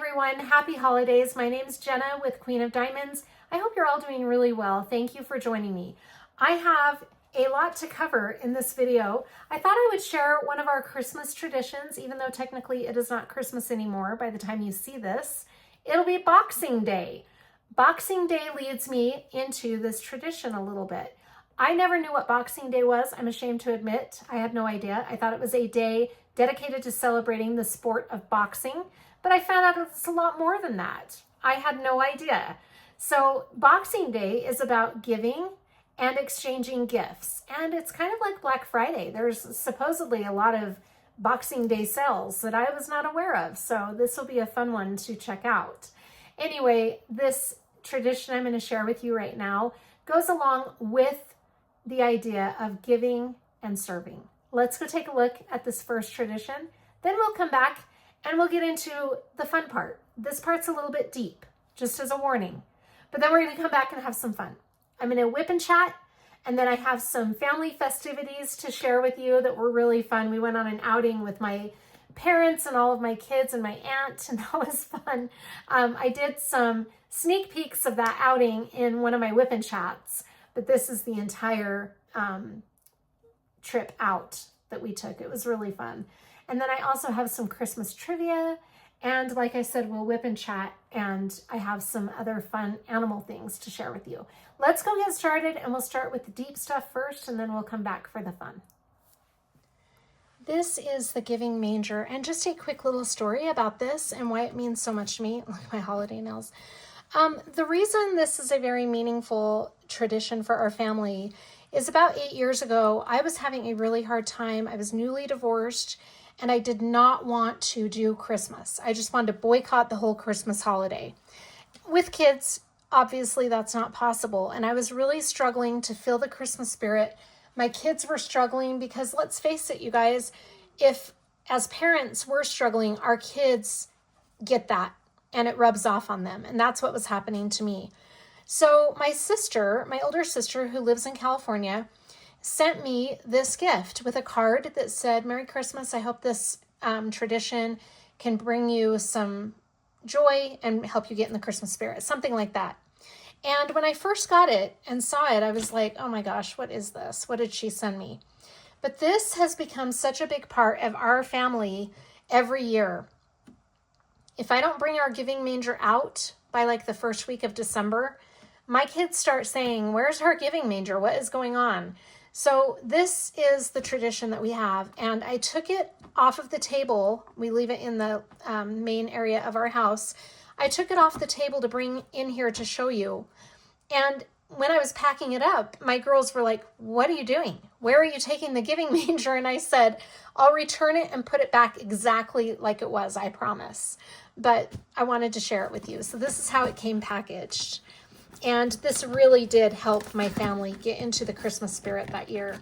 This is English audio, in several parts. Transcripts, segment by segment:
everyone. Happy holidays. My name's Jenna with Queen of Diamonds. I hope you're all doing really well. Thank you for joining me. I have a lot to cover in this video. I thought I would share one of our Christmas traditions, even though technically it is not Christmas anymore by the time you see this. It'll be Boxing Day. Boxing Day leads me into this tradition a little bit. I never knew what Boxing Day was. I'm ashamed to admit. I had no idea. I thought it was a day dedicated to celebrating the sport of boxing, but I found out it's a lot more than that. I had no idea. So Boxing Day is about giving and exchanging gifts. And it's kind of like Black Friday. There's supposedly a lot of Boxing Day sales that I was not aware of. So this will be a fun one to check out. Anyway, this tradition I'm going to share with you right now goes along with the idea of giving and serving. Let's go take a look at this first tradition. Then we'll come back and we'll get into the fun part. This part's a little bit deep, just as a warning. But then we're going to come back and have some fun. I'm going to whip and chat, and then I have some family festivities to share with you that were really fun. We went on an outing with my parents and all of my kids and my aunt, and that was fun. I did some sneak peeks of that outing in one of my whip and chats, but this is the entire trip out that we took. It was really fun. And then I also have some Christmas trivia, and like I said, we'll whip and chat, and I have some other fun animal things to share with you. Let's go get started, and we'll start with the deep stuff first, and then we'll come back for the fun. This is the giving manger, and just a quick little story about this and why it means so much to me. Look at my holiday nails. The reason this is a very meaningful tradition for our family is about 8 years ago, I was having a really hard time. I was newly divorced, and I did not want to do Christmas. I just wanted to boycott the whole Christmas holiday. With kids, obviously that's not possible, and I was really struggling to feel the Christmas spirit. My kids were struggling because, let's face it, you guys, if as parents we're struggling, our kids get that, and it rubs off on them, and that's what was happening to me. So my sister, my older sister who lives in California, sent me this gift with a card that said, "Merry Christmas. I hope this tradition can bring you some joy and help you get in the Christmas spirit," something like that. And when I first got it and saw it, I was like, oh my gosh, what is this? What did she send me? But this has become such a big part of our family every year. If I don't bring our giving manger out by like the first week of December, my kids start saying, "Where's our giving manger? What is going on?" So this is the tradition that we have, and I took it off of the table. We leave it in the main area of our house. I took it off the table to bring in here to show you. And when I was packing it up, my girls were like, "What are you doing? Where are you taking the giving manger?" And I said, "I'll return it and put it back exactly like it was, I promise." But I wanted to share it with you. So this is how it came packaged. And this really did help my family get into the Christmas spirit that year,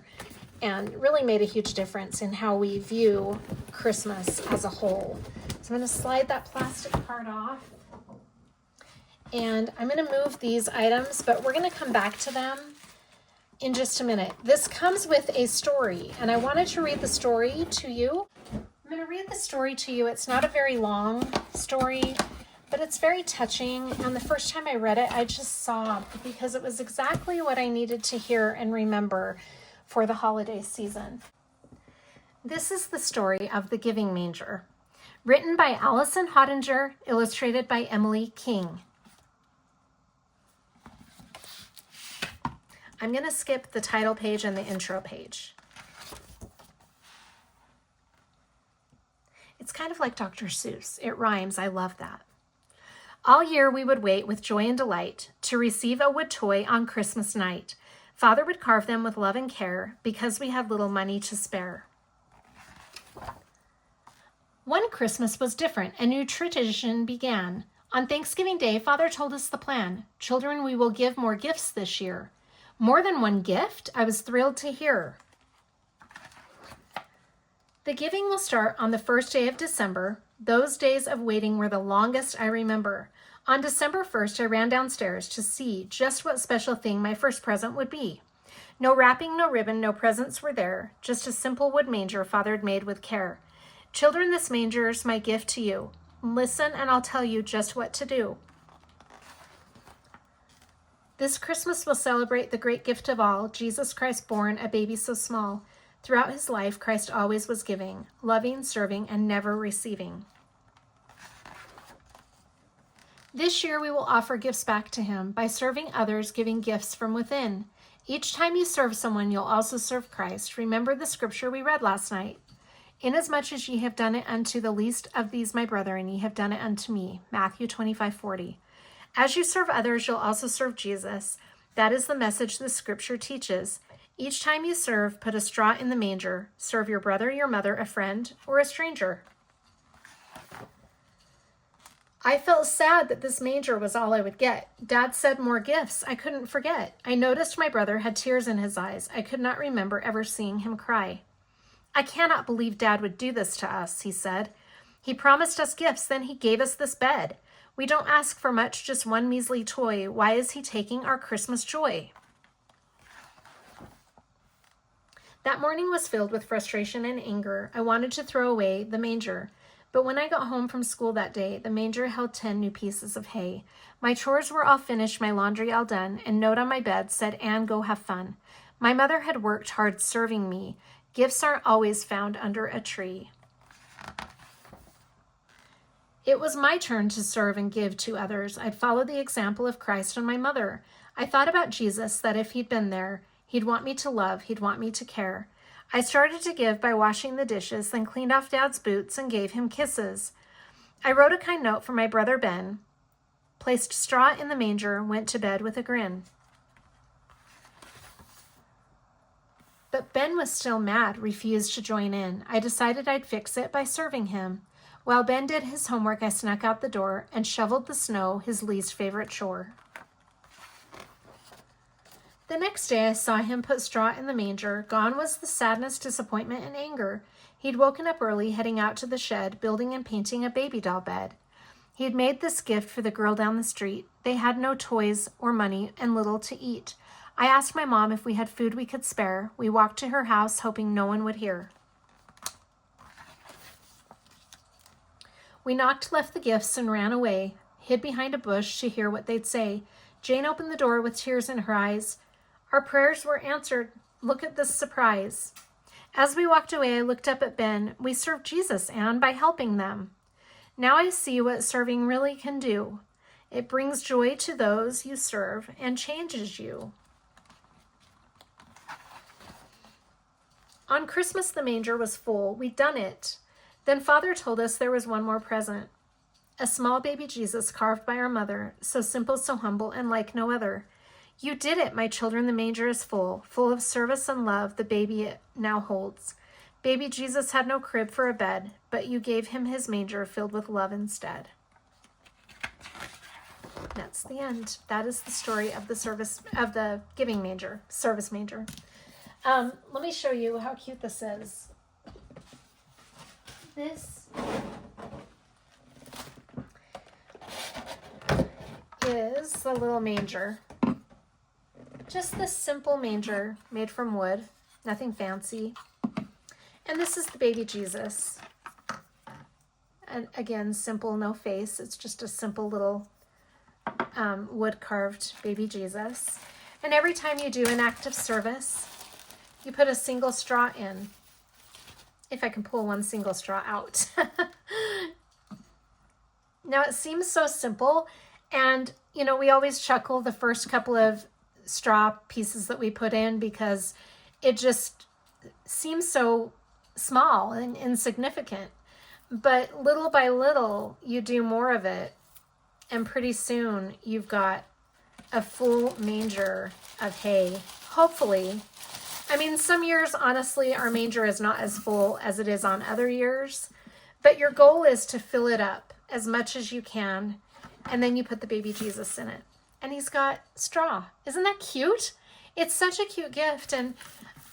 and really made a huge difference in how we view Christmas as a whole. So I'm going to slide that plastic part off, and I'm going to move these items, but we're going to come back to them in just a minute. This comes with a story, and I wanted to read the story to you. I'm going to read the story to you. It's not a very long story, but it's very touching, and the first time I read it, I just sobbed because it was exactly what I needed to hear and remember for the holiday season. This is the story of the Giving Manger, written by Allison Hottinger, illustrated by Emily King. I'm going to skip the title page and the intro page. It's kind of like Dr. Seuss. It rhymes. I love that. All year we would wait with joy and delight to receive a wood toy on Christmas night. Father would carve them with love and care because we had little money to spare. One Christmas was different. A new tradition began. On Thanksgiving Day, Father told us the plan. "Children, we will give more gifts this year." More than one gift? I was thrilled to hear. The giving will start on the first day of December. Those days of waiting were the longest I remember. On December 1st, I ran downstairs to see just what special thing my first present would be. No wrapping, no ribbon, no presents were there, just a simple wood manger Father had made with care. Children, this manger is my gift to you. Listen and I'll tell you just what to do. This Christmas we'll celebrate the great gift of all, Jesus Christ born, a baby so small. Throughout his life, Christ always was giving, loving, serving, and never receiving. This year we will offer gifts back to him by serving others, giving gifts from within. Each time you serve someone, you'll also serve Christ. Remember the scripture we read last night. Inasmuch as ye have done it unto the least of these my brethren, ye have done it unto me. Matthew 25:40. As you serve others, you'll also serve Jesus. That is the message the scripture teaches. Each time you serve, put a straw in the manger. Serve your brother, your mother, a friend, or a stranger. I felt sad that this manger was all I would get. Dad said more gifts. I couldn't forget. I noticed my brother had tears in his eyes. I could not remember ever seeing him cry. I cannot believe Dad would do this to us, he said. He promised us gifts, then he gave us this bed. We don't ask for much, just one measly toy. Why is he taking our Christmas joy? That morning was filled with frustration and anger. I wanted to throw away the manger. But when I got home from school that day, the manger held 10 new pieces of hay. My chores were all finished, my laundry all done, and note on my bed said, Anne, go have fun. My mother had worked hard serving me. Gifts aren't always found under a tree. It was my turn to serve and give to others. I'd follow the example of Christ and my mother. I thought about Jesus, that if he'd been there, he'd want me to love, he'd want me to care. I started to give by washing the dishes, then cleaned off Dad's boots and gave him kisses. I wrote a kind note for my brother Ben, placed straw in the manger, went to bed with a grin. But Ben was still mad, refused to join in. I decided I'd fix it by serving him. While Ben did his homework, I snuck out the door and shoveled the snow, his least favorite chore. The next day I saw him put straw in the manger. Gone was the sadness, disappointment, and anger. He'd woken up early, heading out to the shed, building and painting a baby doll bed. He had made this gift for the girl down the street. They had no toys or money and little to eat. I asked my mom if we had food we could spare. We walked to her house, hoping no one would hear. We knocked, left the gifts, and ran away, hid behind a bush to hear what they'd say. Jane opened the door with tears in her eyes. Our prayers were answered. Look at this surprise. As we walked away, I looked up at Ben. We served Jesus, Anne, by helping them. Now I see what serving really can do. It brings joy to those you serve and changes you. On Christmas, the manger was full. We'd done it. Then Father told us there was one more present. A small baby Jesus carved by our mother, so simple, so humble, and like no other. You did it, my children, the manger is full of service and love, the baby it now holds. Baby Jesus had no crib for a bed, but you gave him his manger filled with love instead. That's the end. That is the story of the giving manger, service manger. Let me show you how cute this is. This is the little manger. Just this simple manger made from wood, nothing fancy. And this is the baby Jesus. And again, simple, no face. It's just a simple little wood-carved baby Jesus. And every time you do an act of service, you put a single straw in. If I can pull one single straw out. Now it seems so simple, and we always chuckle the first couple of straw pieces that we put in because it just seems so small and insignificant. But little by little, you do more of it, and pretty soon you've got a full manger of hay, hopefully. I mean, some years, honestly, our manger is not as full as it is on other years, but your goal is to fill it up as much as you can, and then you put the baby Jesus in it. And he's got straw. Isn't that cute? It's such a cute gift, and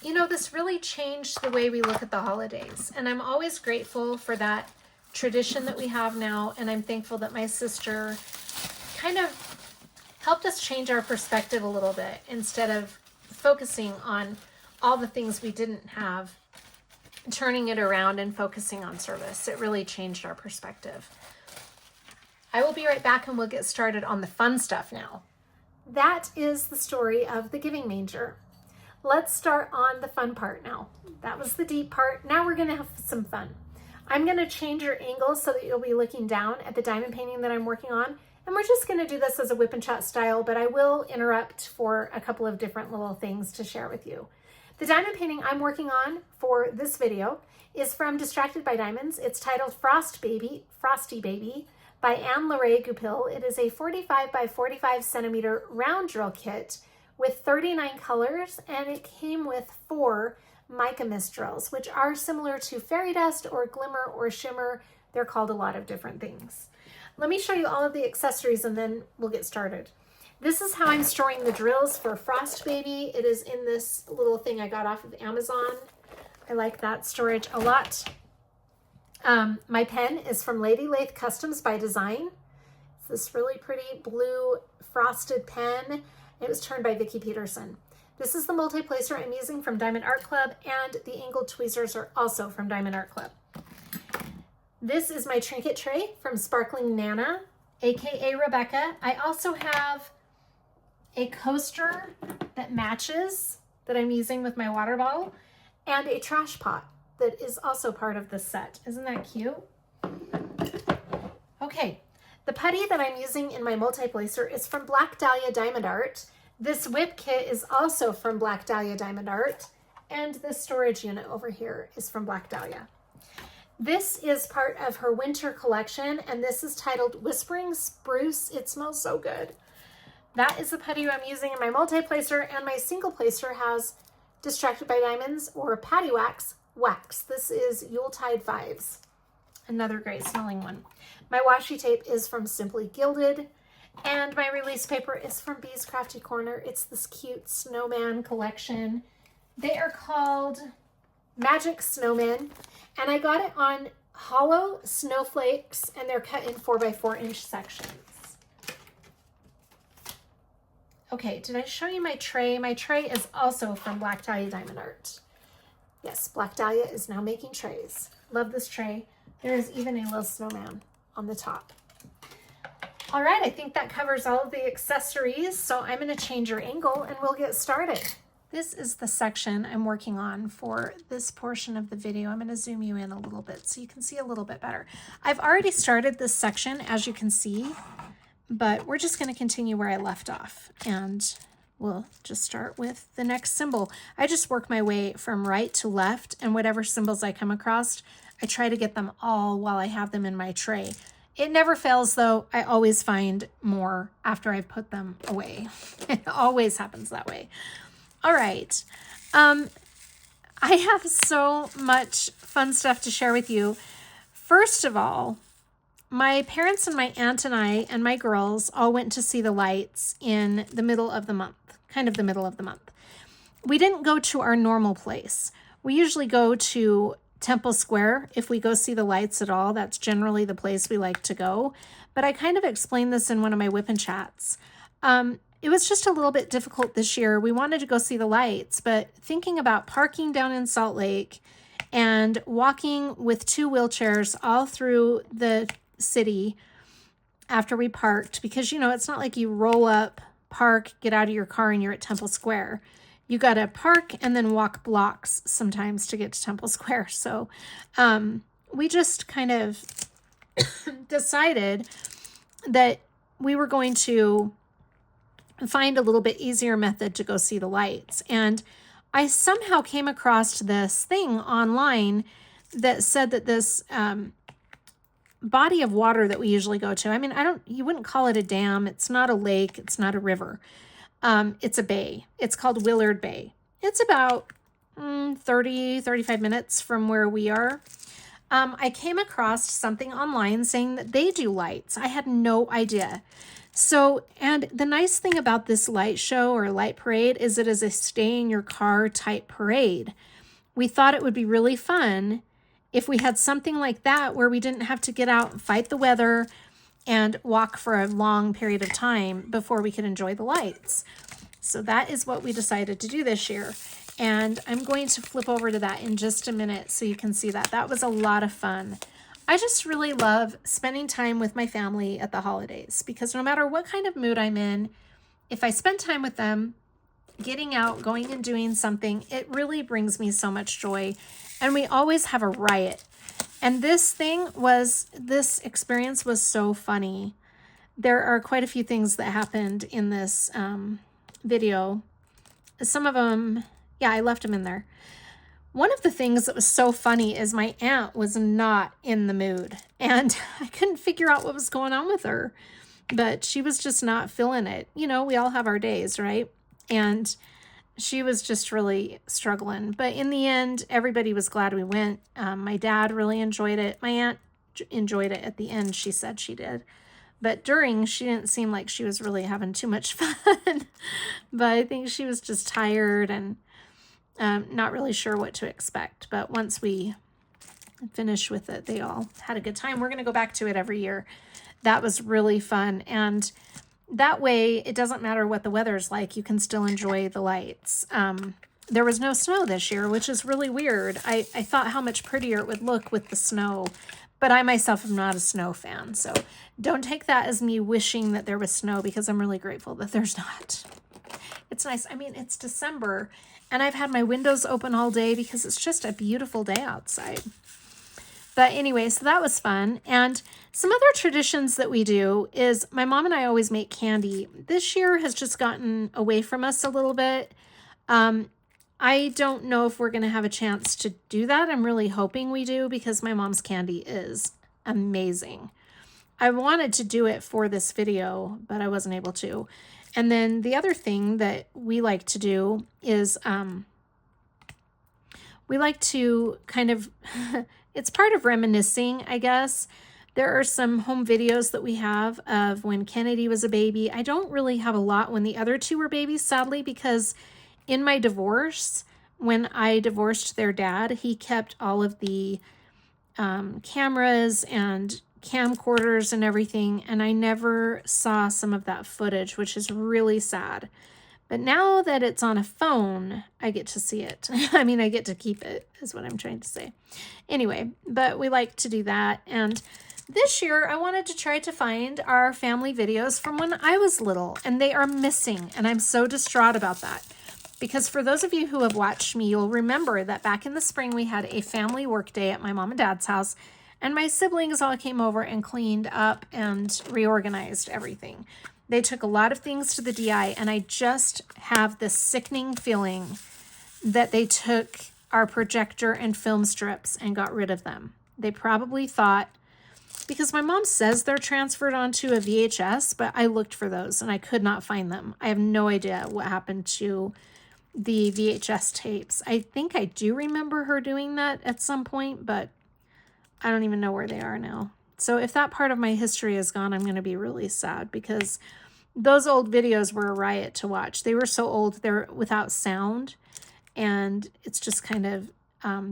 this really changed the way we look at the holidays, and I'm always grateful for that tradition that we have now, and I'm thankful that my sister kind of helped us change our perspective a little bit instead of focusing on all the things we didn't have, turning it around and focusing on service. It really changed our perspective. I will be right back and we'll get started on the fun stuff now. That is the story of the giving manger. Let's start on the fun part now. That was the deep part. Now we're gonna have some fun. I'm gonna change your angle so that you'll be looking down at the diamond painting that I'm working on. And we're just gonna do this as a whip and chat style, but I will interrupt for a couple of different little things to share with you. The diamond painting I'm working on for this video is from Distracted by Diamonds. It's titled Frosty Baby by Anne-Laure Goupil. It is a 45 by 45 centimeter round drill kit with 39 colors, and it came with 4 mica mist drills, which are similar to fairy dust or glimmer or shimmer. They're called a lot of different things. Let me show you all of the accessories and then we'll get started. This is how I'm storing the drills for Frost Baby. It is in this little thing I got off of Amazon. I like that storage a lot. My pen is from Lady Lathe Customs by Design. It's this really pretty blue frosted pen. It was turned by Vicki Peterson. This is the multi-placer I'm using from Diamond Art Club, and the angled tweezers are also from Diamond Art Club. This is my trinket tray from Sparkling Nana, aka Rebecca. I also have a coaster that matches that I'm using with my water bottle, and a trash pot that is also part of this set. Isn't that cute? Okay, the putty that I'm using in my multi-placer is from Black Dahlia Diamond Art. This WIP kit is also from Black Dahlia Diamond Art, and this storage unit over here is from Black Dahlia. This is part of her winter collection, and this is titled Whispering Spruce. It smells so good. That is the putty I'm using in my multi-placer, and my single placer has Distracted by Diamonds or Patty Wax wax. This is Yuletide Vibes, another great smelling one. My washi tape is from Simply Gilded, and my release paper is from Bee's Crafty Corner. It's this cute snowman collection. They are called Magic Snowmen, and I got it on hollow snowflakes, and they're cut in 4x4 inch sections. Okay, did I show you my tray? My tray is also from Black Dahlia Diamond Art. Yes, Black Dahlia is now making trays. Love this tray. There is even a little snowman on the top. All right, I think that covers all of the accessories. So I'm gonna change your angle and we'll get started. This is the section I'm working on for this portion of the video. I'm gonna zoom you in a little bit so you can see a little bit better. I've already started this section, as you can see, but we're just gonna continue where I left off, and we'll just start with the next symbol. I just work my way from right to left, and whatever symbols I come across, I try to get them all while I have them in my tray. It never fails though. I always find more after I've put them away. It always happens that way. All right. I have so much fun stuff to share with you. First of all, my parents and my aunt and I and my girls all went to see the lights in the middle of the month, kind of the middle of the month. We didn't go to our normal place. We usually go to Temple Square if we go see the lights at all. That's generally the place we like to go. But I kind of explained this in one of my whip and chats. It was just a little bit difficult this year. We wanted to go see the lights, but thinking about parking down in Salt Lake and walking with 2 wheelchairs all through the city after we parked, because, you know, it's not like you roll up, park, get out of your car, and you're at Temple Square. You got to park and then walk blocks sometimes to get to Temple Square. So we just kind of decided that we were going to find a little bit easier method to go see the lights. And I somehow came across this thing online that said that this body of water that we usually go to, I mean, you wouldn't call it a dam. It's not a lake. It's not a river. It's a bay. It's called Willard Bay. It's about 35 minutes from where we are. I came across something online saying that they do lights. I had no idea. So, and the nice thing about this light show or light parade is it is a stay in your car type parade. We thought it would be really fun if we had something like that where we didn't have to get out and fight the weather and walk for a long period of time before we could enjoy the lights. So that is what we decided to do this year. And I'm going to flip over to that in just a minute so you can see that. That was a lot of fun. I just really love spending time with my family at the holidays because no matter what kind of mood I'm in, if I spend time with them, getting out, going and doing something, it really brings me so much joy. And we always have a riot. And this experience was so funny. There are quite a few things that happened in this video. Some of them, yeah, I left them in there. One of the things that was so funny is my aunt was not in the mood, and I couldn't figure out what was going on with her, but she was just not feeling it. You know, we all have our days, right? And she was just really struggling. But in the end, everybody was glad we went. My dad really enjoyed it. My aunt enjoyed it at the end. She said she did. But during, she didn't seem like she was really having too much fun. But I think she was just tired and not really sure what to expect. But once we finished with it, they all had a good time. We're going to go back to it every year. That was really fun. And that way, it doesn't matter what the weather's like. You can still enjoy the lights. There was no snow this year, which is really weird. I thought how much prettier it would look with the snow. But I myself am not a snow fan. So don't take that as me wishing that there was snow, because I'm really grateful that there's not. It's nice. I mean, it's December and I've had my windows open all day because it's just a beautiful day outside. But anyway, so that was fun. And some other traditions that we do is my mom and I always make candy. This year has just gotten away from us a little bit. I don't know if we're going to have a chance to do that. I'm really hoping we do, because my mom's candy is amazing. I wanted to do it for this video, but I wasn't able to. And then the other thing that we like to do is we like to kind of, it's part of reminiscing, I guess. There are some home videos that we have of when Kennedy was a baby. I don't really have a lot when the other two were babies, sadly, because in my divorce, when I divorced their dad, he kept all of the cameras and camcorders and everything, and I never saw some of that footage, which is really sad. But now that it's on a phone, I get to see it. I mean, I get to keep it, is what I'm trying to say. Anyway, but we like to do that. And this year, I wanted to try to find our family videos from when I was little, and they are missing, and I'm so distraught about that. Because for those of you who have watched me, you'll remember that back in the spring, we had a family work day at my mom and dad's house, and my siblings all came over and cleaned up and reorganized everything. They took a lot of things to the DI, and I just have this sickening feeling that they took our projector and film strips and got rid of them. They probably thought, because my mom says they're transferred onto a VHS, but I looked for those and I could not find them. I have no idea what happened to the VHS tapes. I think I do remember her doing that at some point, but I don't even know where they are now. So if that part of my history is gone, I'm going to be really sad, because those old videos were a riot to watch. They were so old, they're without sound, and it's just kind of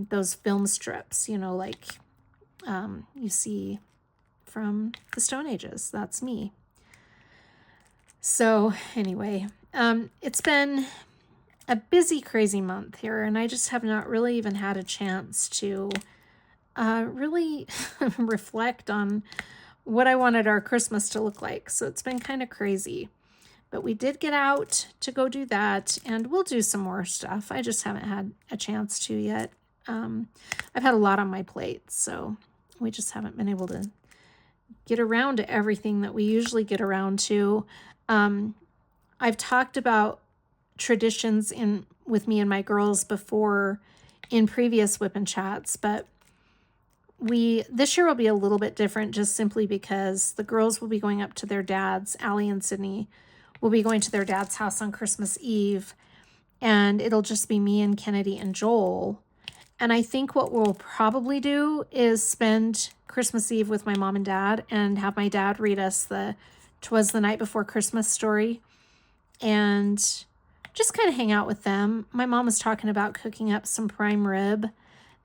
those film strips, you know, like you see from the Stone Ages. That's me. So anyway, it's been a busy, crazy month here, and I just have not really even had a chance to really reflect on what I wanted our Christmas to look like. So it's been kind of crazy, but we did get out to go do that, and we'll do some more stuff. I just haven't had a chance to yet. I've had a lot on my plate, so we just haven't been able to get around to everything that we usually get around to. I've talked about traditions with me and my girls before in previous WIP and chats, but this year will be a little bit different, just simply because the girls will be going up to their dad's. Allie and Sydney will be going to their dad's house on Christmas Eve, and it'll just be me and Kennedy and Joel. And I think what we'll probably do is spend Christmas Eve with my mom and dad and have my dad read us the 'Twas the Night Before Christmas story, and just kind of hang out with them. My mom was talking about cooking up some prime rib.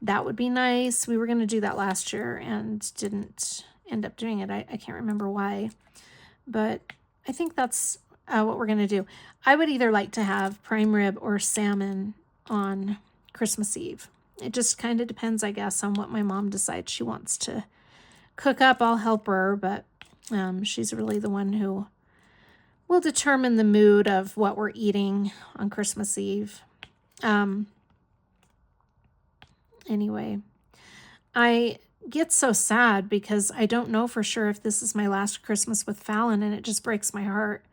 That would be nice. We were going to do that last year and didn't end up doing it. I can't remember why, but I think that's what we're going to do. I would either like to have prime rib or salmon on Christmas Eve. It just kind of depends, I guess, on what my mom decides she wants to cook up, I'll help her, but she's really the one who will determine the mood of what we're eating on Christmas Eve. Anyway, I get so sad because I don't know for sure if this is my last Christmas with Fallon, and it just breaks my heart.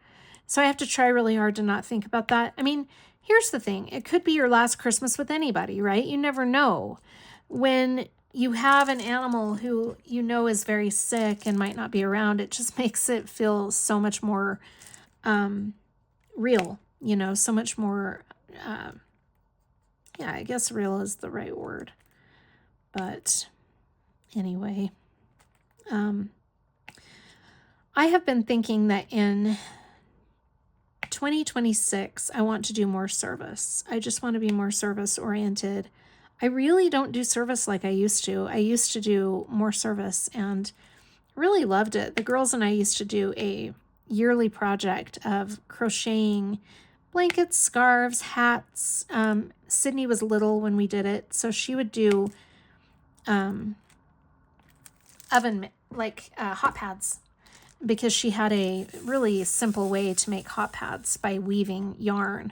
So I have to try really hard to not think about that. I mean, here's the thing. It could be your last Christmas with anybody, right? You never know. When you have an animal who you know is very sick and might not be around, it just makes it feel so much more real, so much more, yeah, I guess real is the right word. But anyway, I have been thinking that in 2026, I want to do more service. I just want to be more service oriented. I really don't do service like I used to. I used to do more service and really loved it. The girls and I used to do a yearly project of crocheting blankets, scarves, hats. Sydney was little when we did it, so she would do oven, hot pads, because she had a really simple way to make hot pads by weaving yarn.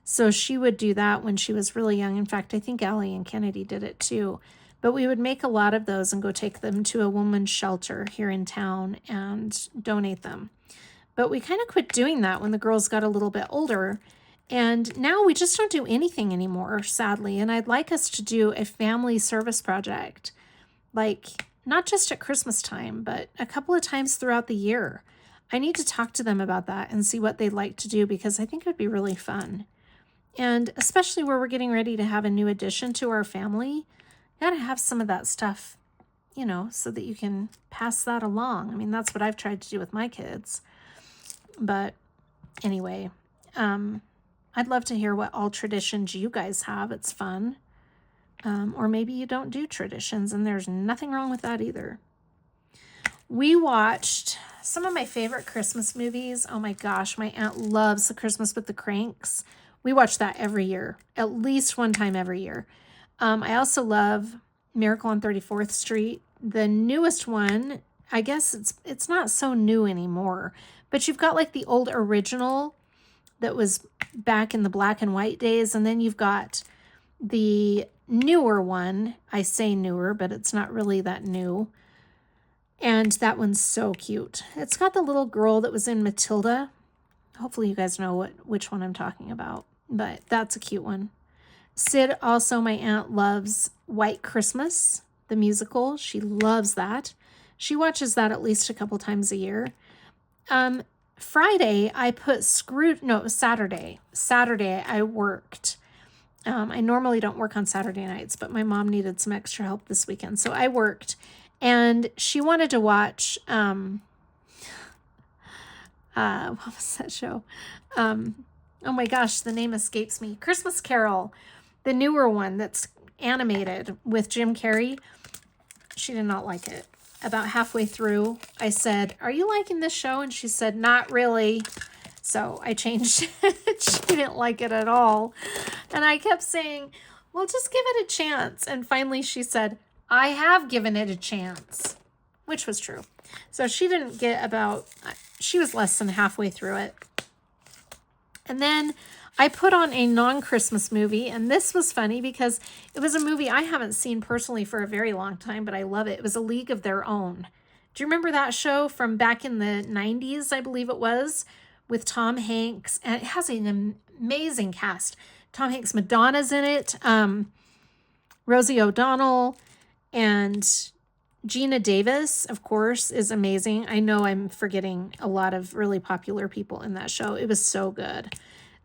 So she would do that when she was really young. In fact, I think Allie and Kennedy did it too. But we would make a lot of those and go take them to a woman's shelter here in town and donate them. But we kind of quit doing that when the girls got a little bit older. And now we just don't do anything anymore, sadly. And I'd like us to do a family service project, not just at Christmas time, but a couple of times throughout the year. I need to talk to them about that and see what they'd like to do, because I think it would be really fun. And especially where we're getting ready to have a new addition to our family, got to have some of that stuff, so that you can pass that along. I mean, that's what I've tried to do with my kids. But anyway, I'd love to hear what all traditions you guys have. It's fun. Or maybe you don't do traditions, and there's nothing wrong with that either. We watched some of my favorite Christmas movies. Oh my gosh, my aunt loves The Christmas with the Cranks. We watch that every year, at least one time every year. I also love Miracle on 34th Street. The newest one, I guess it's not so new anymore, but you've got the old original that was back in the black and white days, and then you've got the newer one. I say newer, but it's not really that new. And that one's so cute. It's got the little girl that was in Matilda. Hopefully you guys know which one I'm talking about, but that's a cute one. Sid, also, my aunt loves White Christmas, the musical. She loves that. She watches that at least a couple times a year. Friday, I put Saturday. Saturday, I worked. I normally don't work on Saturday nights, but my mom needed some extra help this weekend, so I worked. And she wanted to watch, what was that show? Oh my gosh, the name escapes me. Christmas Carol, the newer one that's animated with Jim Carrey. She did not like it. About halfway through, I said, "Are you liking this show?" And she said, "Not really." So I changed it. She didn't like it at all. And I kept saying, "Well, just give it a chance." And finally she said, "I have given it a chance," which was true. So she didn't get she was less than halfway through it. And then I put on a non-Christmas movie, and this was funny because it was a movie I haven't seen personally for a very long time, but I love it. It was A League of Their Own. Do you remember that show from back in the 90s, I believe it was, with Tom Hanks? And it has an amazing cast. Tom Hanks, Madonna's in it, Rosie O'Donnell, and Gina Davis, of course, is amazing. I know I'm forgetting a lot of really popular people in that show. It was so good.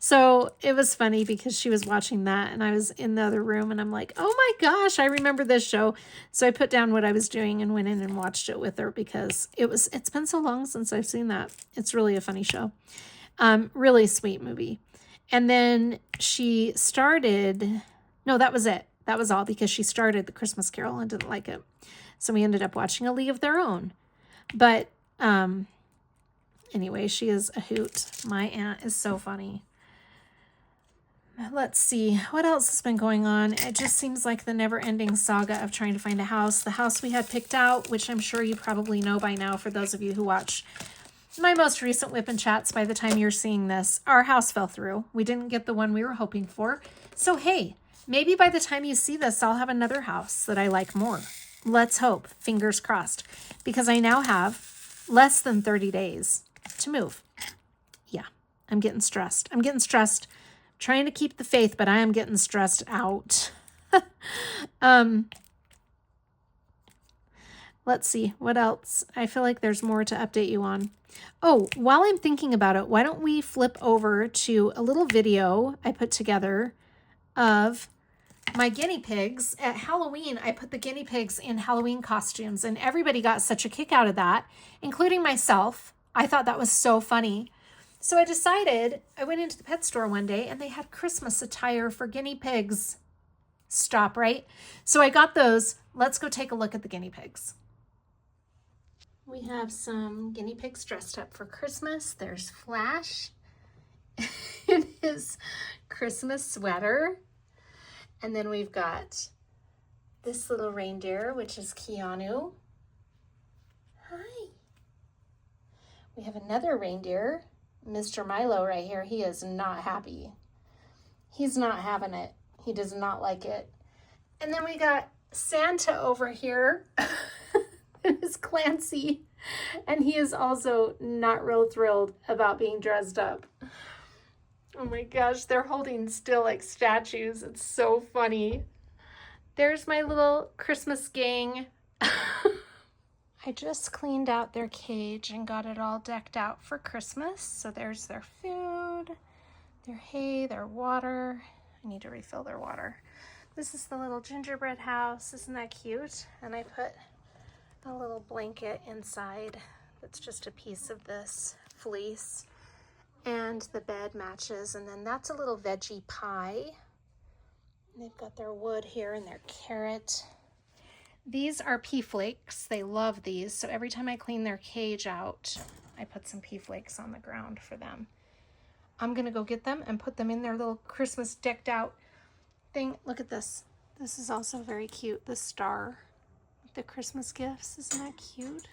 So it was funny because she was watching that and I was in the other room and I'm like, oh my gosh, I remember this show. So I put down what I was doing and went in and watched it with her because it's been so long since I've seen that. It's really a funny show. Really sweet movie. And then she started, no, that was it. That was all because she started The Christmas Carol and didn't like it. So we ended up watching A League of Their Own. But anyway, she is a hoot. My aunt is so funny. let's see, what else has been going on? It just seems like the never-ending saga of trying to find a house. The house we had picked out, which I'm sure you probably know by now for those of you who watch my most recent WIP and chats by the time you're seeing this, our house fell through. We didn't get the one we were hoping for. So hey, maybe by the time you see this, I'll have another house that I like more. Let's hope, fingers crossed, because I now have less than 30 days to move. Yeah, I'm getting stressed. I'm getting stressed, trying to keep the faith, but I am getting stressed out. Let's see, what else? I feel like there's more to update you on. Oh, while I'm thinking about it, why don't we flip over to a little video I put together of my guinea pigs. At Halloween, I put the guinea pigs in Halloween costumes, and everybody got such a kick out of that, including myself. I thought that was so funny. So I decided, I went into the pet store one day, and they had Christmas attire for guinea pigs. Stop, right? So I got those. Let's go take a look at the guinea pigs. We have some guinea pigs dressed up for Christmas. There's Flash in his Christmas sweater. And then we've got this little reindeer, which is Keanu. Hi. We have another reindeer, Mr. Milo right here. He is not happy. He's not having it. He does not like it. And then we got Santa over here. It is Clancy, and he is also not real thrilled about being dressed up. Oh my gosh, they're holding still like statues. It's so funny. There's my little Christmas gang. I just cleaned out their cage and got it all decked out for Christmas. So there's their food, their hay, their water. I need to refill their water. This is the little gingerbread house. Isn't that cute? And I put a little blanket inside that's just a piece of this fleece, and the bed matches. And then that's a little veggie pie. They've got their wood here and their carrot. These are pea flakes. They love these. So every time I clean their cage out, I put some pea flakes on the ground for them. I'm gonna go get them and put them in their little Christmas decked out thing. Look at this. This is also very cute. The star. The Christmas gifts. Isn't that cute?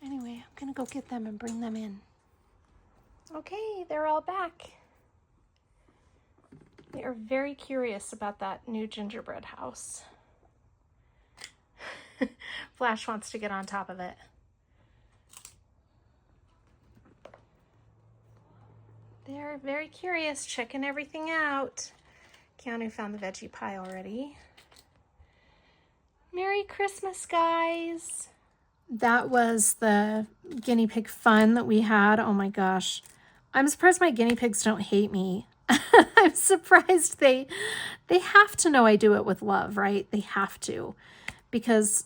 Anyway, I'm gonna go get them and bring them in. Okay, they're all back. They are very curious about that new gingerbread house. Flash wants to get on top of it. They're very curious, checking everything out. Keanu found the veggie pie already. Merry Christmas, guys. That was the guinea pig fun that we had. Oh my gosh. I'm surprised my guinea pigs don't hate me. I'm surprised they have to know I do it with love, right? They have to, because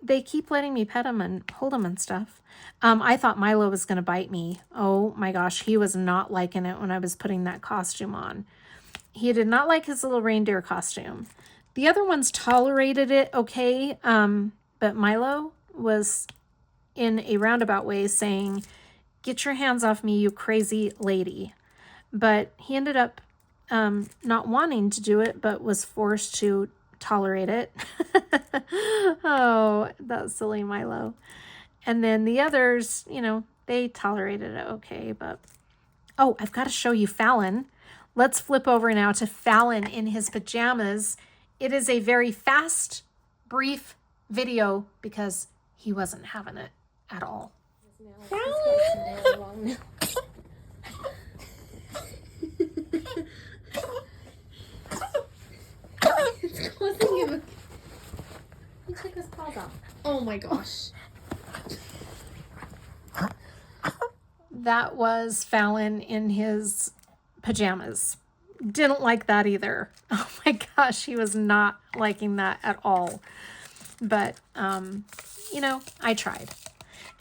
they keep letting me pet them and hold them and stuff. I thought Milo was going to bite me. Oh my gosh. He was not liking it when I was putting that costume on. He did not like his little reindeer costume. The other ones tolerated it okay, but Milo was in a roundabout way saying, "Get your hands off me, you crazy lady." But he ended up not wanting to do it, but was forced to tolerate it. Oh, that's silly Milo. And then the others, you know, they tolerated it okay, but... Oh, I've got to show you Fallon. Let's flip over now to Fallon in his pajamas. It is a very fast, brief video because he wasn't having it at all. It's causing him. He took his paws off. Oh my gosh. That was Fallon in his pajamas. Didn't like that either. Oh my gosh, he was not liking that at all. But, you know, I tried.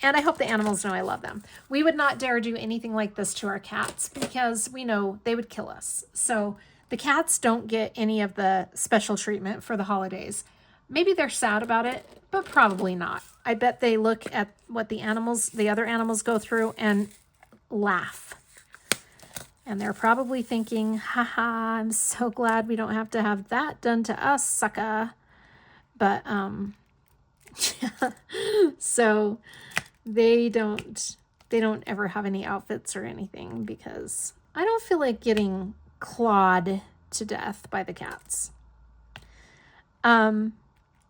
And I hope the animals know I love them. We would not dare do anything like this to our cats because we know they would kill us. So the cats don't get any of the special treatment for the holidays. Maybe they're sad about it, but probably not. I bet they look at what the other animals go through and laugh. And they're probably thinking, haha, I'm so glad we don't have to have that done to us, sucker. But, so they don't ever have any outfits or anything because I don't feel like getting clawed to death by the cats.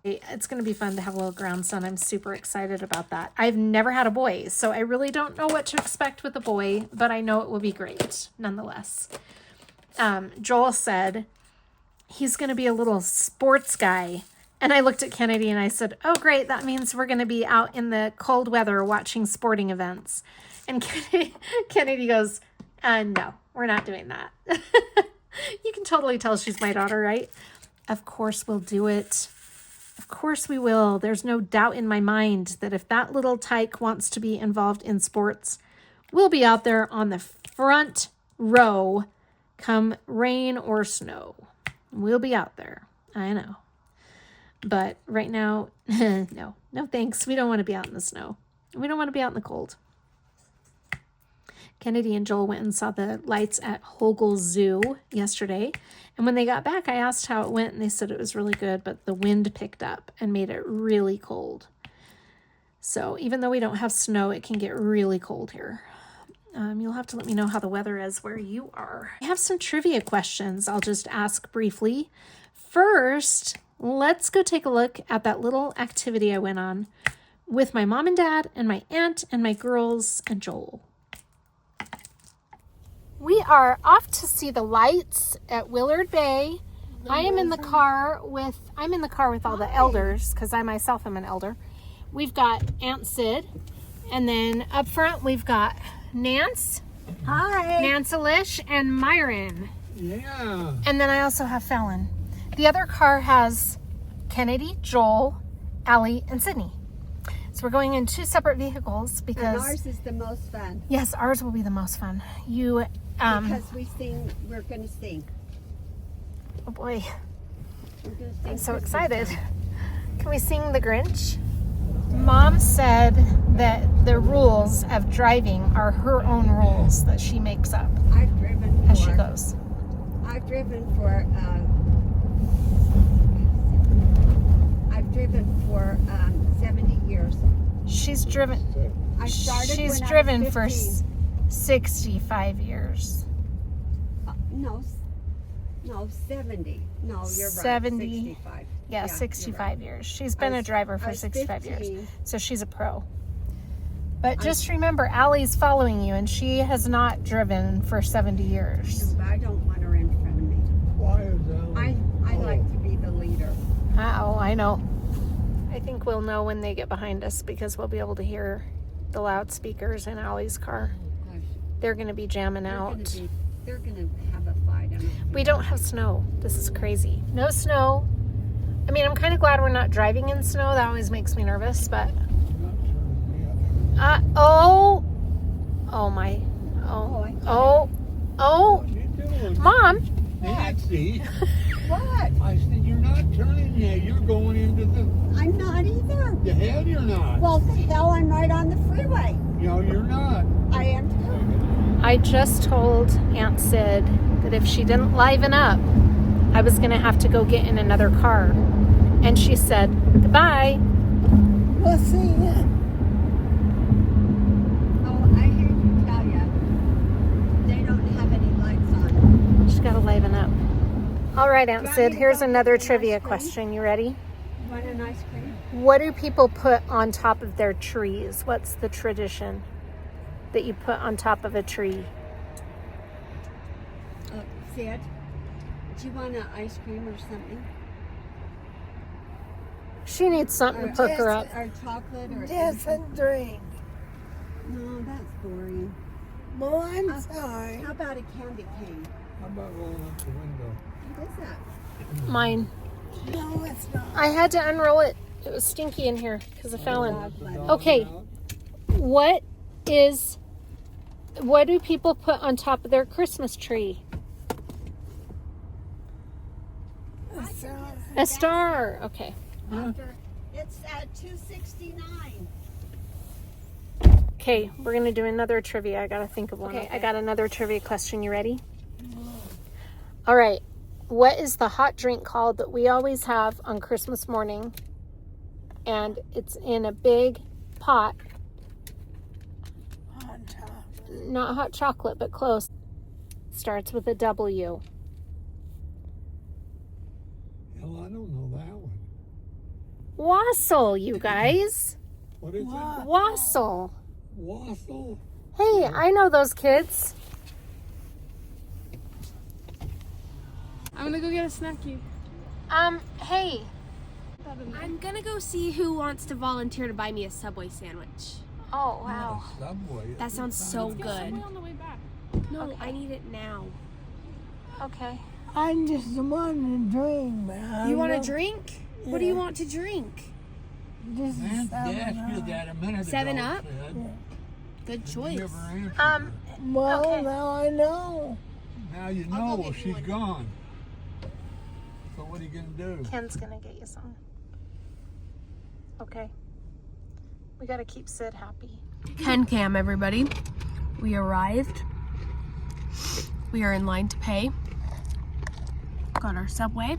It's going to be fun to have a little grandson. I'm super excited about that. I've never had a boy, so I really don't know what to expect with a boy, but I know it will be great nonetheless. Joel said he's going to be a little sports guy. And I looked at Kennedy and I said, oh, great. That means we're going to be out in the cold weather watching sporting events. And Kennedy goes, no, we're not doing that. You can totally tell she's my daughter, right? Of course we'll do it. Of course we will. There's no doubt in my mind that if that little tyke wants to be involved in sports, we'll be out there on the front row come rain or snow. We'll be out there. I know. But right now, no thanks. We don't want to be out in the snow. We don't want to be out in the cold. Kennedy and Joel went and saw the lights at Hogle Zoo yesterday. And when they got back, I asked how it went, and they said it was really good, but the wind picked up and made it really cold. So even though we don't have snow, it can get really cold here. You'll have to let me know how the weather is where you are. I have some trivia questions I'll just ask briefly. First, let's go take a look at that little activity I went on with my mom and dad and my aunt and my girls and Joel. We are off to see the lights at Willard Bay. I'm in the car with all the elders because I myself am an elder. We've got Aunt Sid, and then up front we've got Nance. Hi. Nance Alish and Myron. Yeah. And then I also have Fallon. The other car has Kennedy, Joel, Allie, and Sydney. So we're going in two separate vehicles because... And ours is the most fun. Yes, ours will be the most fun. Because we're going to sing. Oh boy, We're going to sing. I'm so Christmas excited. songs. Can we sing The Grinch? Mom said that the rules of driving are her own rules that she makes up I've driven as she goes. I've driven for 70 years. She's driven. I started She's when driven I was for 15. 65 years. No, 70. No, you're 70. right. 65. Yeah, you're 65 right. years. She's been I a was- driver I for was 65 years. 15. So she's a pro. But just remember, Allie's following you, and she has not driven for 70 years. But I don't want her in front of me. Why is that? I like to be the leader. Oh, I know. I think we'll know when they get behind us because we'll be able to hear the loudspeakers in Allie's car. Gosh, They're going to be jamming they're out. gonna have a fight. We don't have snow. This is crazy. No snow. I mean, I'm kind of glad we're not driving in snow. That always makes me nervous, but... oh my. Oh. What you doing? Mom. Nancy, What? I said you're not turning yet. You're going into I'm not either. the hell you're not. Well, the hell, I'm right on the freeway. No, you're not. I am too. I just told Aunt Sid that if she didn't liven up, I was going to have to go get in another car. And she said, goodbye. We'll see ya. Oh, I hear you tell ya. They don't have any lights on. She's got to liven up. All right, Aunt Want Sid, me to here's go another get an trivia ice cream? question. You ready? Want an ice cream? What do people put on top of their trees? What's the tradition that you put on top of a tree? Sid, do you want an ice cream or something? She needs something to perk her up. Or chocolate or Yes, something? and drink. No, that's boring. Well, I'm sorry. How about a candy cane? How about rolling up the window? What is that? Mine. No, it's not. I had to unroll it. It was stinky in here because of Fallon. Dog Okay. out? What do people put on top of their Christmas tree? A star. Okay. After, it's at 269. Okay, we're gonna do another trivia. I gotta think of one. Okay, I got another trivia question. You ready? All right. What is the hot drink called that we always have on Christmas morning? And it's in a big pot. Hot chocolate. Not hot chocolate, but close. Starts with a W. Hell, I don't know that one. Wassail, you guys. What is it? Wassail. Wassel? Hey, I know those kids. I'm gonna go get a snacky. Hey. I'm gonna go see who wants to volunteer to buy me a Subway sandwich. Oh, wow. Subway. That sounds so good. On the way back. No, Okay. I need it now. Okay. I just wanted to drink, but I You want a don't- drink? What do you want to drink? Just Man, they asked you 7 that a minute ago. 7-Up? Sid. Good You choice. never answered Um, her. Well, Okay. now I know. Now you I'll know. go Well, get you she's one. gone. So what are you gonna do? Ken's gonna get you some. Okay. We gotta keep Sid happy. Ken Cam, everybody. We arrived. We are in line to pay. Got our Subway.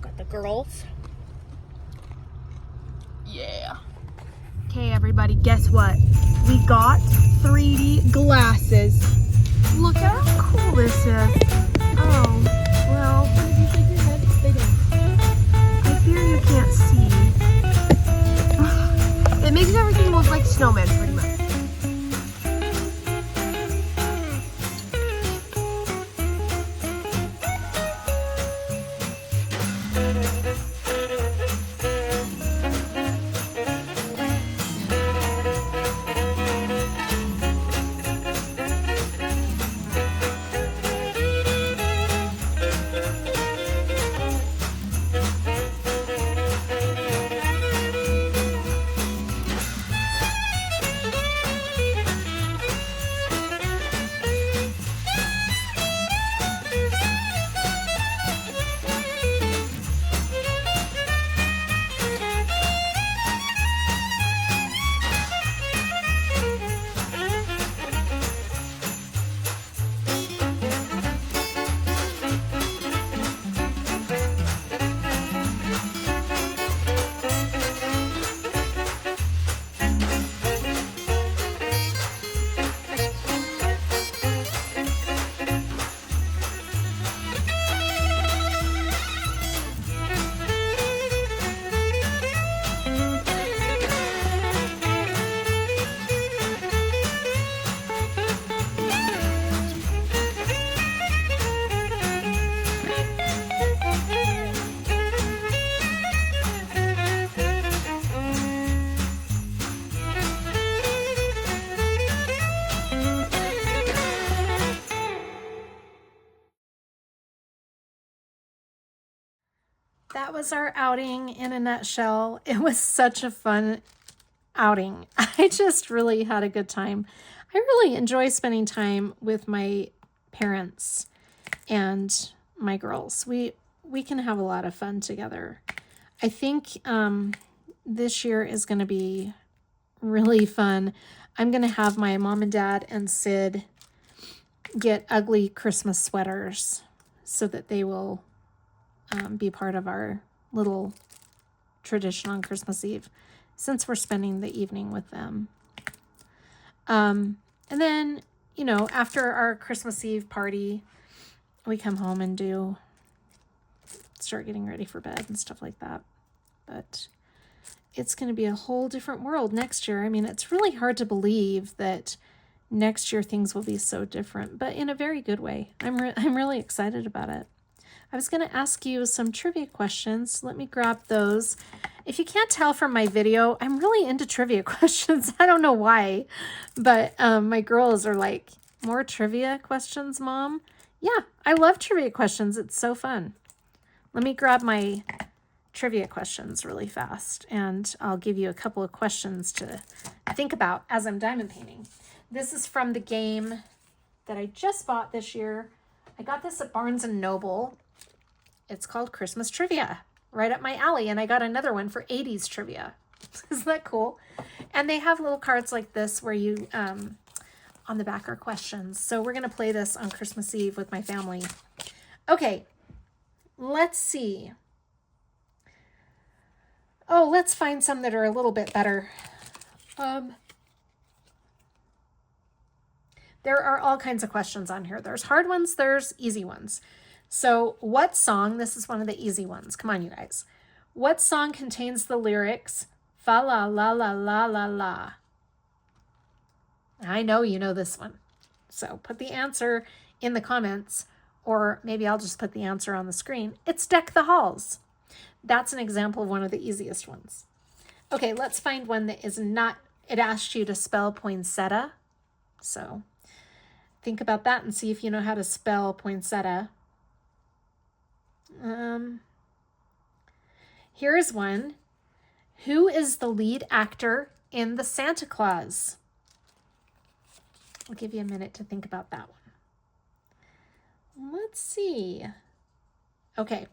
Got the girls. Yeah. Okay, everybody, guess what? We got 3D glasses. Look at how cool this is. Oh, well. If you shake your head, they don't. I fear you can't see. It makes everything look like snowman, pretty much. That was our outing in a nutshell. It was such a fun outing. I just really had a good time. I really enjoy spending time with my parents and my girls. We can have a lot of fun together. I think this year is going to be really fun. I'm going to have my mom and dad and Sid get ugly Christmas sweaters so that they will be part of our little tradition on Christmas Eve, since we're spending the evening with them. And then, you know, after our Christmas Eve party, we come home and start getting ready for bed and stuff like that. But it's going to be a whole different world next year. I mean, it's really hard to believe that next year things will be so different, but in a very good way. I'm really excited about it. I was going to ask you some trivia questions. Let me grab those. If you can't tell from my video, I'm really into trivia questions. I don't know why, but my girls are like, more trivia questions, Mom? Yeah, I love trivia questions. It's so fun. Let me grab my trivia questions really fast, and I'll give you a couple of questions to think about as I'm diamond painting. This is from the game that I just bought this year. I got this at Barnes & Noble. It's called Christmas Trivia, right up my alley. And I got another one for 80s trivia. Isn't that cool? And they have little cards like this where you, on the back are questions. So we're going to play this on Christmas Eve with my family. Okay, let's see. Oh, let's find some that are a little bit better. There are all kinds of questions on here. There's hard ones, there's easy ones. So what song, this is one of the easy ones. Come on, you guys. What song contains the lyrics, fa la la la la la la? I know you know this one. So put the answer in the comments, or maybe I'll just put the answer on the screen. It's Deck the Halls. That's an example of one of the easiest ones. Okay, let's find one that is not, it asked you to spell poinsettia. So think about that and see if you know how to spell poinsettia. Here's one. Who is the lead actor in The Santa Claus? I'll give you a minute to think about that one. Let's see. Okay,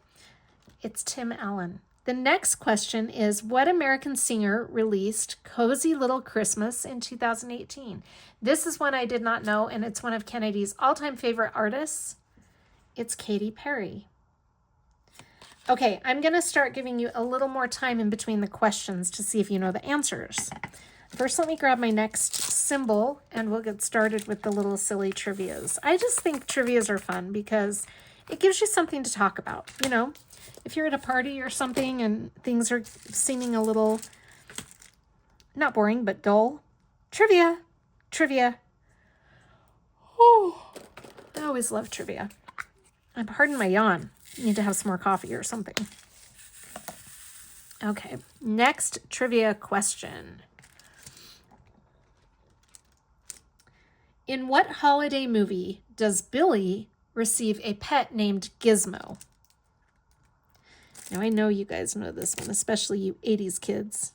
it's Tim Allen. The next question is, what American singer released Cozy Little Christmas in 2018? This is one I did not know, and it's one of Kennedy's all-time favorite artists. It's Katy Perry. Okay, I'm going to start giving you a little more time in between the questions to see if you know the answers. First, let me grab my next symbol, and we'll get started with the little silly trivias. I just think trivias are fun because it gives you something to talk about, you know? If you're at a party or something and things are seeming a little, not boring, but dull, trivia. Oh, I always love trivia. Pardon my yawn. I need to have some more coffee or something. Okay, next trivia question. In what holiday movie does Billy receive a pet named Gizmo? Now, I know you guys know this one, especially you 80s kids.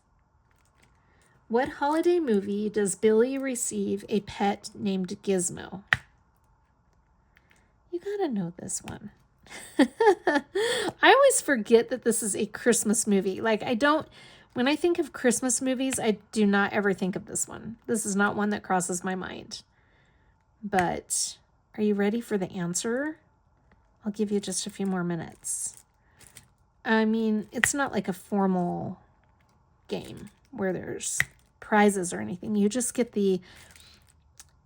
What holiday movie does Billy receive a pet named Gizmo? You gotta know this one. I always forget that this is a Christmas movie. Like, when I think of Christmas movies, I do not ever think of this one. This is not one that crosses my mind. But are you ready for the answer? I'll give you just a few more minutes. I mean, it's not like a formal game where there's prizes or anything. You just get the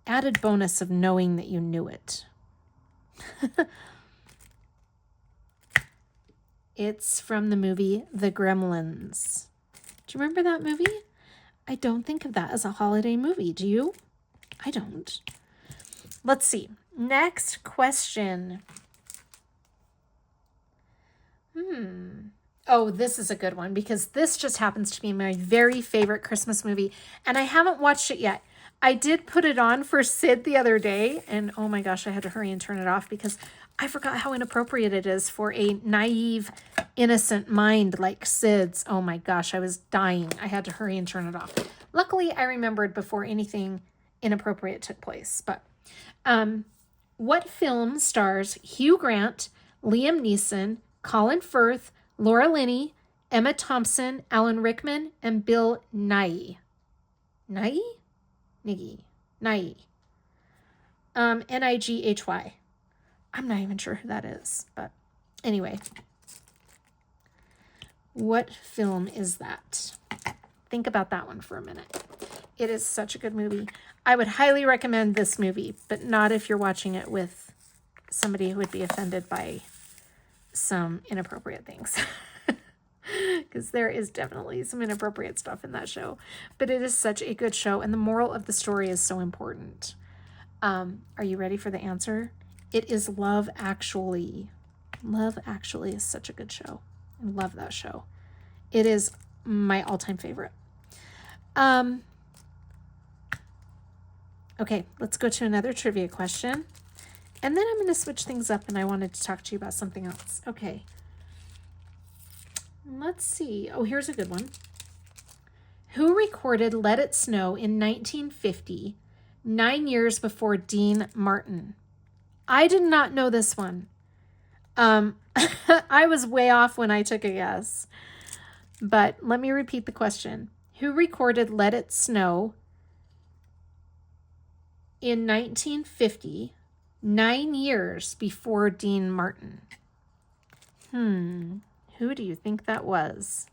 added bonus of knowing that you knew it. It's from the movie The Gremlins. Do you remember that movie? I don't think of that as a holiday movie. Do you? I don't. Let's see. Next question. Oh, this is a good one because this just happens to be my very favorite Christmas movie, and I haven't watched it yet. I did put it on for Sid the other day, and oh my gosh, I had to hurry and turn it off because I forgot how inappropriate it is for a naive, innocent mind like Sid's. Oh my gosh, I was dying. I had to hurry and turn it off. Luckily, I remembered before anything inappropriate took place. But what film stars Hugh Grant, Liam Neeson, Colin Firth, Laura Linney, Emma Thompson, Alan Rickman, and Bill Nighy? Nighy? Nighy. Nighy. I'm not even sure who that is, but anyway. What film is that? Think about that one for a minute. It is such a good movie. I would highly recommend this movie, but not if you're watching it with somebody who would be offended by some inappropriate things. Because there is definitely some inappropriate stuff in that show. But it is such a good show, and the moral of the story is so important. Are you ready for the answer? It is Love Actually. Love Actually is such a good show. I love that show. It is my all-time favorite. Okay, let's go to another trivia question. And then I'm going to switch things up, and I wanted to talk to you about something else. Okay. Let's see. Oh, here's a good one. Who recorded Let It Snow in 1950, 9 years before Dean Martin? I did not know this one. I was way off when I took a guess. But let me repeat the question. who recorded Let It Snow in 1950, 9 years before Dean Martin. Who do you think that was?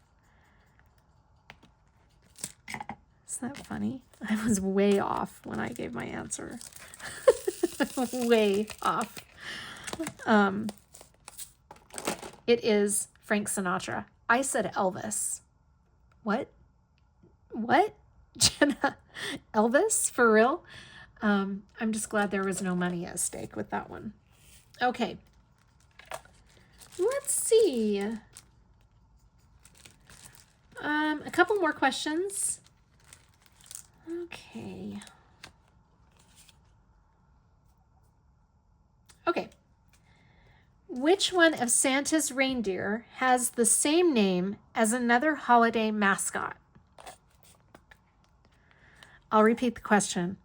Isn't that funny? I was way off when I gave my answer. Way off. It is Frank Sinatra. I said Elvis. What? Jenna? Elvis? For real? I'm just glad there was no money at stake with that one. Okay. Let's see. A couple more questions. Okay. Which one of Santa's reindeer has the same name as another holiday mascot? I'll repeat the question.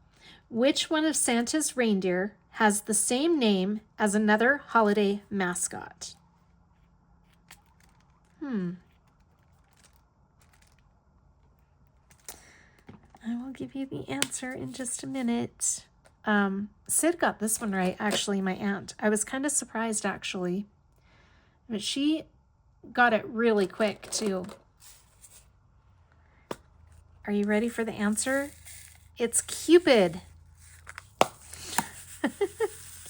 Which one of Santa's reindeer has the same name as another holiday mascot? I will give you the answer in just a minute. Sid got this one right, actually, my aunt. I was kind of surprised, actually. But she got it really quick, too. Are you ready for the answer? It's Cupid.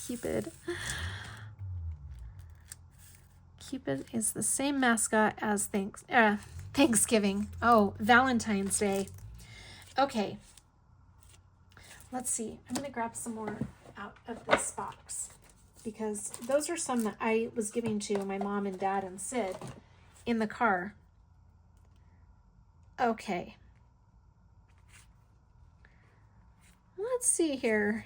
Cupid. Cupid is the same mascot as Thanksgiving. Oh, Valentine's Day. Okay. Let's see. I'm going to grab some more out of this box because those are some that I was giving to my mom and dad and Sid in the car. Okay. Let's see here.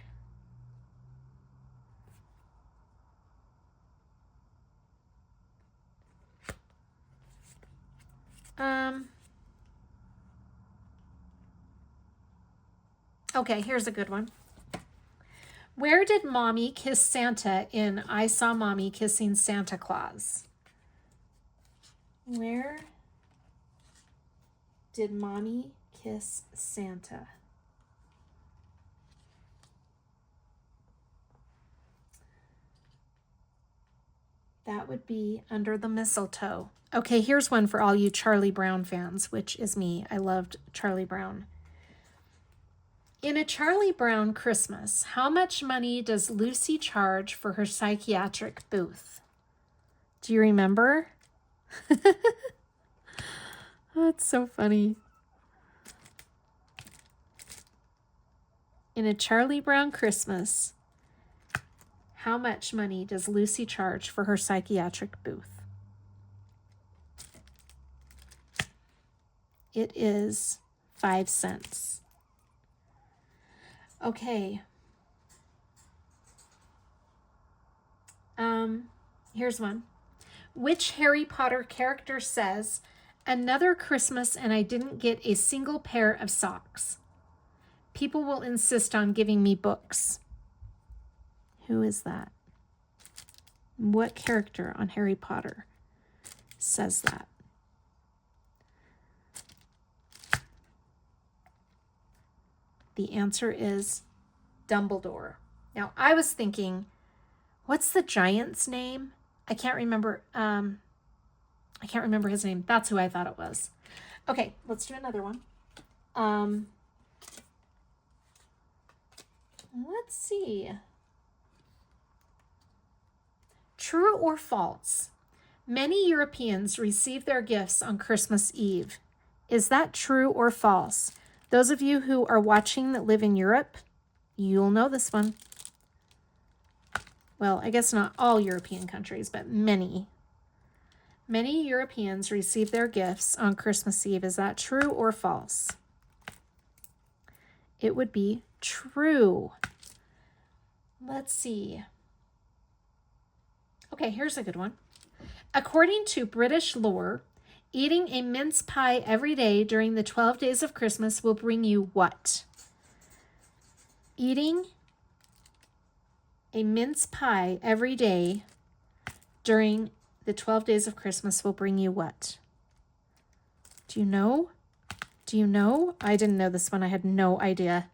Okay, here's a good one. Where did Mommy kiss Santa in I Saw Mommy Kissing Santa Claus? Where did Mommy kiss Santa? That would be under the mistletoe. Okay, here's one for all you Charlie Brown fans, which is me. I loved Charlie Brown. In A Charlie Brown Christmas, how much money does Lucy charge for her psychiatric booth? Do you remember? That's so funny. In A Charlie Brown Christmas, how much money does Lucy charge for her psychiatric booth? It is 5 cents. Okay. Here's one. Which Harry Potter character says, "Another Christmas and I didn't get a single pair of socks. People will insist on giving me books"? Who is that? What character on Harry Potter says that? The answer is Dumbledore. Now, I was thinking, what's the giant's name? I can't remember his name. That's who I thought it was. Okay, let's do another one. Let's see. True or false? Many Europeans receive their gifts on Christmas Eve. Is that true or false? Those of you who are watching that live in Europe, you'll know this one. Well, I guess not all European countries, but many. Many Europeans receive their gifts on Christmas Eve. Is that true or false? It would be true. Let's see. Okay, here's a good one. According to British lore, eating a mince pie every day during the 12 days of Christmas will bring you what? Eating a mince pie every day during the 12 days of Christmas will bring you what? Do you know? Do you know? I didn't know this one. I had no idea.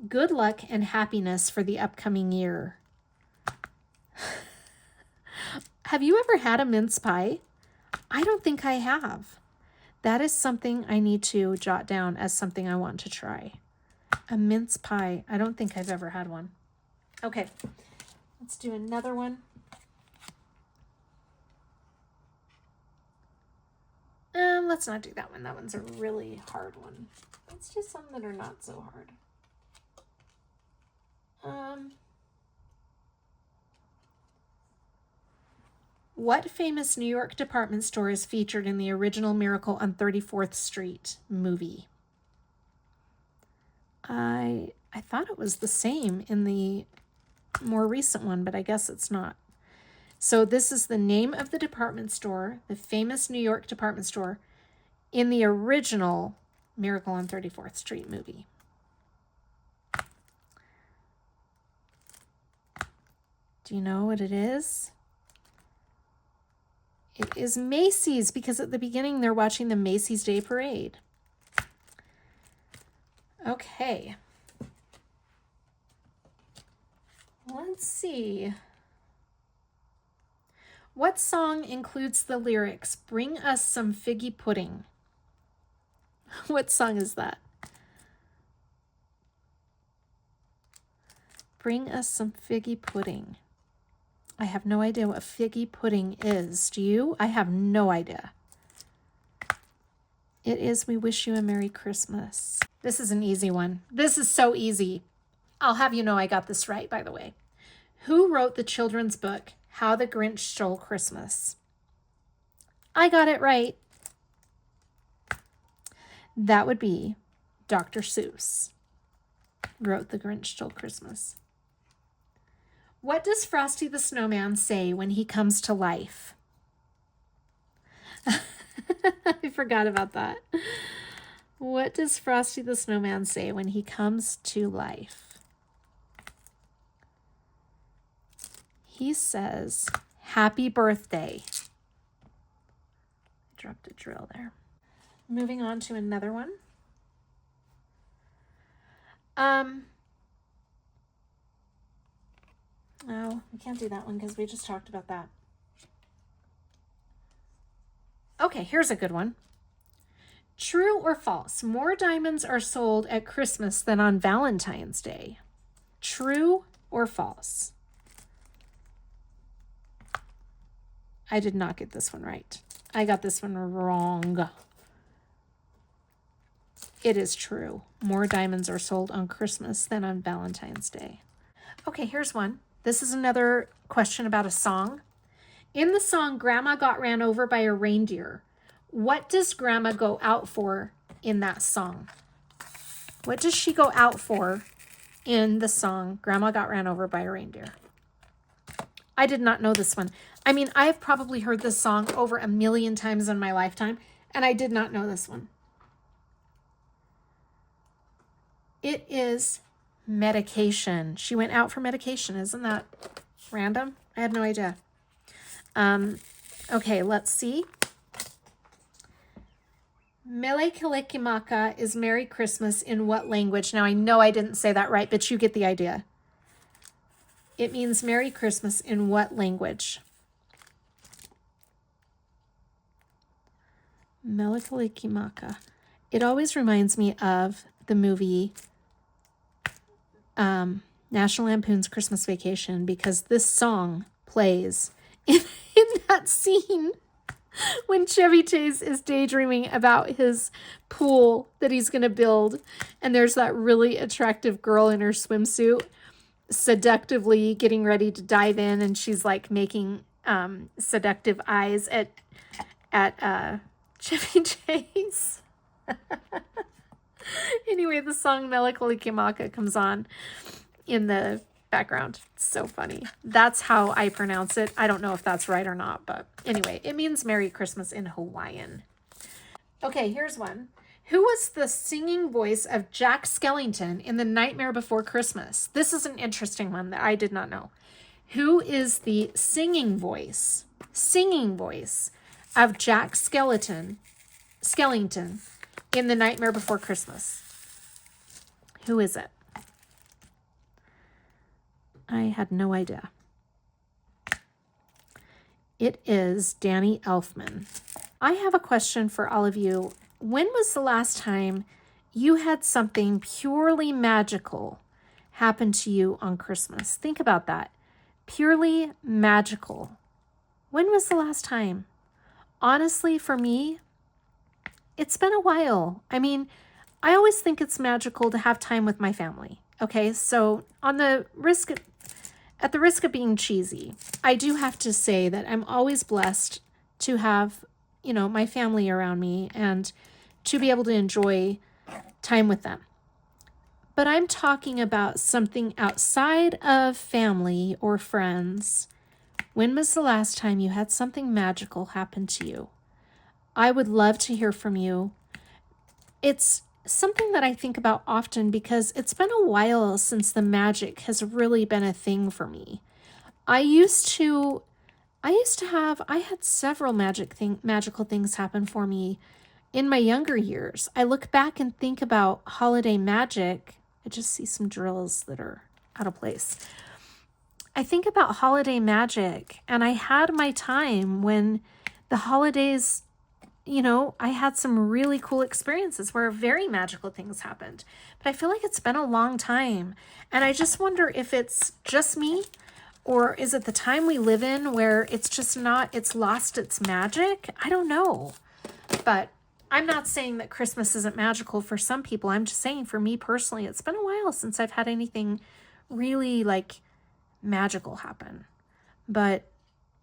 Good luck and happiness for the upcoming year. Have you ever had a mince pie? I don't think I have. That is something I need to jot down as something I want to try. A mince pie. I don't think I've ever had one. Okay, let's do another one. Let's not do that one. That one's a really hard one. Let's do some that are not so hard. What famous New York department store is featured in the original Miracle on 34th Street movie? I thought it was the same in the more recent one, but I guess it's not. So this is the name of the department store, the famous New York department store, in the original Miracle on 34th Street movie. Do you know what it is? It is Macy's, because at the beginning they're watching the Macy's Day Parade. Okay. Let's see. What song includes the lyrics, "Bring us some figgy pudding"? What song is that? Bring us some figgy pudding. I have no idea what figgy pudding is. Do you? I have no idea. It is "We Wish You a Merry Christmas." This is an easy one. This is so easy. I'll have you know I got this right, by the way. Who wrote the children's book, How the Grinch Stole Christmas? I got it right. That would be Dr. Seuss. Wrote The Grinch Stole Christmas. What does Frosty the Snowman say when he comes to life? I forgot about that. What does Frosty the Snowman say when he comes to life? He says, "Happy birthday." I dropped a drill there. Moving on to another one. No, we can't do that one because we just talked about that. Okay, here's a good one. True or false? More diamonds are sold at Christmas than on Valentine's Day. True or false? I did not get this one right. I got this one wrong. It is true. More diamonds are sold on Christmas than on Valentine's Day. Okay, here's one. This is another question about a song. In the song, Grandma Got Ran Over by a Reindeer, what does Grandma go out for in that song? What does she go out for in the song, Grandma Got Ran Over by a Reindeer? I did not know this one. I mean, I've probably heard this song over 1,000,000 times in my lifetime, and I did not know this one. It is medication. She went out for medication. Isn't that random? I had no idea. Okay, let's see. Mele Kalikimaka is Merry Christmas in what language? Now, I know I didn't say that right, but you get the idea. It means Merry Christmas in what language? Mele Kalikimaka. It always reminds me of the movie National Lampoon's Christmas Vacation, because this song plays in that scene when Chevy Chase is daydreaming about his pool that he's going to build, and there's that really attractive girl in her swimsuit seductively getting ready to dive in, and she's like making seductive eyes at Chevy Chase. Anyway, the song Mele Kalikimaka comes on in the background. It's so funny. That's how I pronounce it. I don't know if that's right or not, but anyway, it means Merry Christmas in Hawaiian. Okay, here's one. Who was the singing voice of Jack Skellington in The Nightmare Before Christmas? This is an interesting one that I did not know. Who is the singing voice of Jack Skellington in The Nightmare Before Christmas? Who is it? I had no idea. It is Danny Elfman. I have a question for all of you. When was the last time you had something purely magical happen to you on Christmas? Think about that. Purely magical. When was the last time? Honestly, for me, it's been a while. I mean, I always think it's magical to have time with my family. Okay, so at the risk of being cheesy, I do have to say that I'm always blessed to have, my family around me and to be able to enjoy time with them. But I'm talking about something outside of family or friends. When was the last time you had something magical happen to you? I would love to hear from you. It's something that I think about often because it's been a while since the magic has really been a thing for me. I had several magical things happen for me in my younger years. I look back and think about holiday magic. I just see some drills that are out of place. I think about holiday magic, and I had my time when the holidays, I had some really cool experiences where very magical things happened. But I feel like it's been a long time, and I just wonder if it's just me, or is it the time we live in where it's lost its magic? I don't know. But I'm not saying that Christmas isn't magical for some people. I'm just saying for me personally, it's been a while since I've had anything really magical happen. But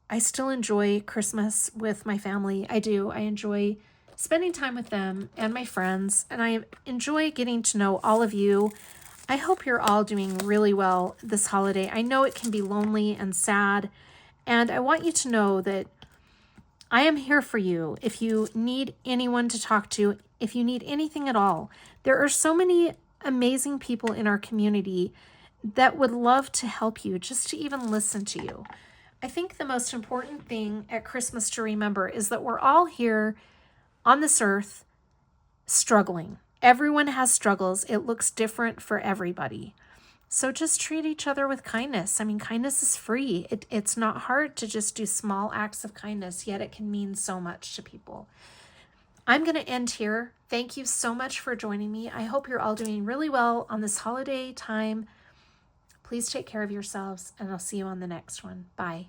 I still enjoy Christmas with my family. I do. I enjoy spending time with them and my friends, and I enjoy getting to know all of you. I hope you're all doing really well this holiday. I know it can be lonely and sad, and I want you to know that I am here for you. If you need anyone to talk to, if you need anything at all, there are so many amazing people in our community that would love to help you, just to even listen to you. I think the most important thing at Christmas to remember is that we're all here on this earth struggling. Everyone has struggles. It looks different for everybody. So just treat each other with kindness. I mean, kindness is free. It's not hard to just do small acts of kindness, yet it can mean so much to people. I'm going to end here. Thank you so much for joining me. I hope you're all doing really well on this holiday time. Please take care of yourselves, and I'll see you on the next one. Bye.